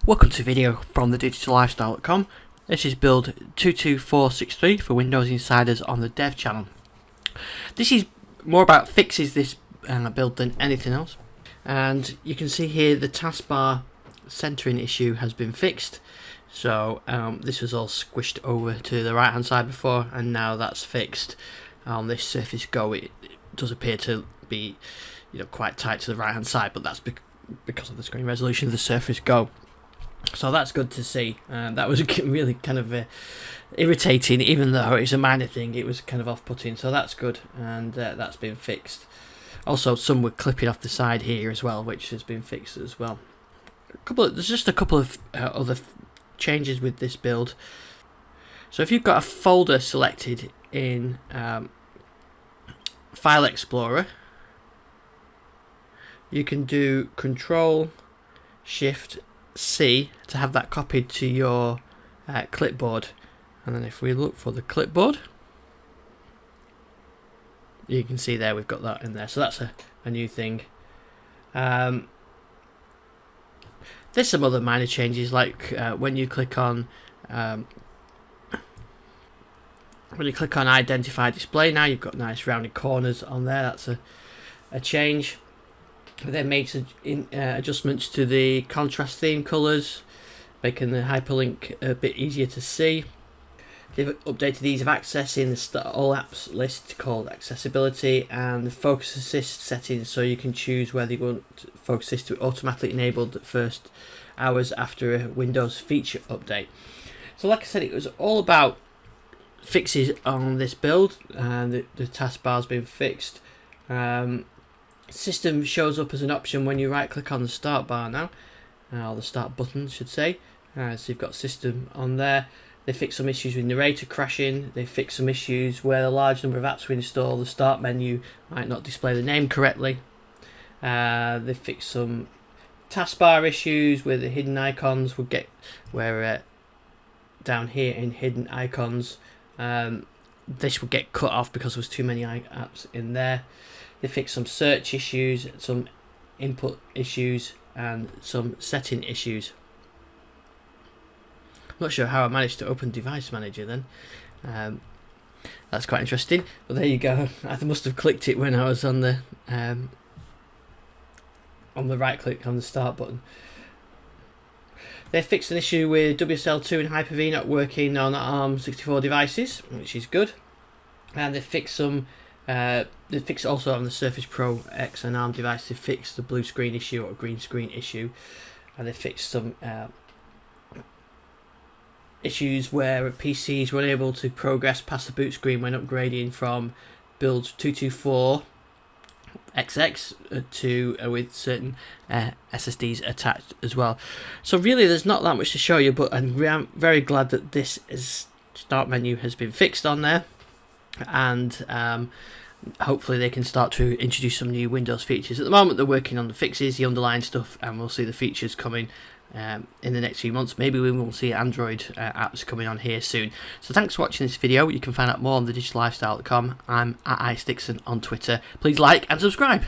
Welcome to a video from thedigital-lifestyle.com. This is build 22463 for Windows Insiders on the dev channel. This is more about fixes this build than anything else. And you can see here the taskbar centering issue has been fixed. So this was all squished over to the right hand side before, and now that's fixed. On this Surface Go it does appear to be quite tight to the right hand side, but that's because of the screen resolution of the Surface Go. So that's good to see. That was really kind of irritating, even though it's a minor thing. It was kind of off-putting, so that's good, and that's been fixed. Also, some were clipping off the side here as well, which has been fixed as well. There's just a couple of other changes with this build. So if you've got a folder selected in File Explorer, you can do Control-Shift-C to have that copied to your clipboard, and then if we look for the clipboard, you can see there we've got that in there. So that's a new thing. There's some other minor changes, like when you click on Identify Display, now you've got nice rounded corners on there. That's a change. They made some adjustments to the contrast theme colours, making the hyperlink a bit easier to see. They've updated ease of access in the all apps list called accessibility, and the focus assist settings, so you can choose whether you want focus assist to automatically enabled the first hours after a Windows feature update. So like I said, it was all about fixes on this build, and the taskbar's been fixed. System shows up as an option when you right click on the start bar now, or the start button should say. So you've got system on there. They fixed some issues with narrator crashing. They fixed some issues where a large number of apps we install, the start menu might not display the name correctly. They fixed some taskbar issues where the hidden icons would get down here in hidden icons, this would get cut off because there was too many apps in there. They fixed some search issues, some input issues, and some setting issues. I'm not sure how I managed to open Device Manager then. That's quite interesting, but there you go. I must have clicked it when I was on the right click on the start button. They fixed an issue with WSL2 and Hyper-V not working on ARM64 devices, which is good. And they fixed some. They fixed also on the Surface Pro X and ARM device. They fixed the blue screen issue or green screen issue, and they fixed some issues where PCs were unable to progress past the boot screen when upgrading from build 224XX to with certain SSDs attached as well. So really, there's not that much to show you, but I'm very glad that this start menu has been fixed on there, and hopefully they can start to introduce some new Windows features. At the moment they're working on the fixes, the underlying stuff, and we'll see the features coming in the next few months. Maybe we will see Android apps coming on here soon. So thanks for watching this video. You can find out more on thedigital-lifestyle.com. I'm @iStixon on Twitter. Please like and subscribe.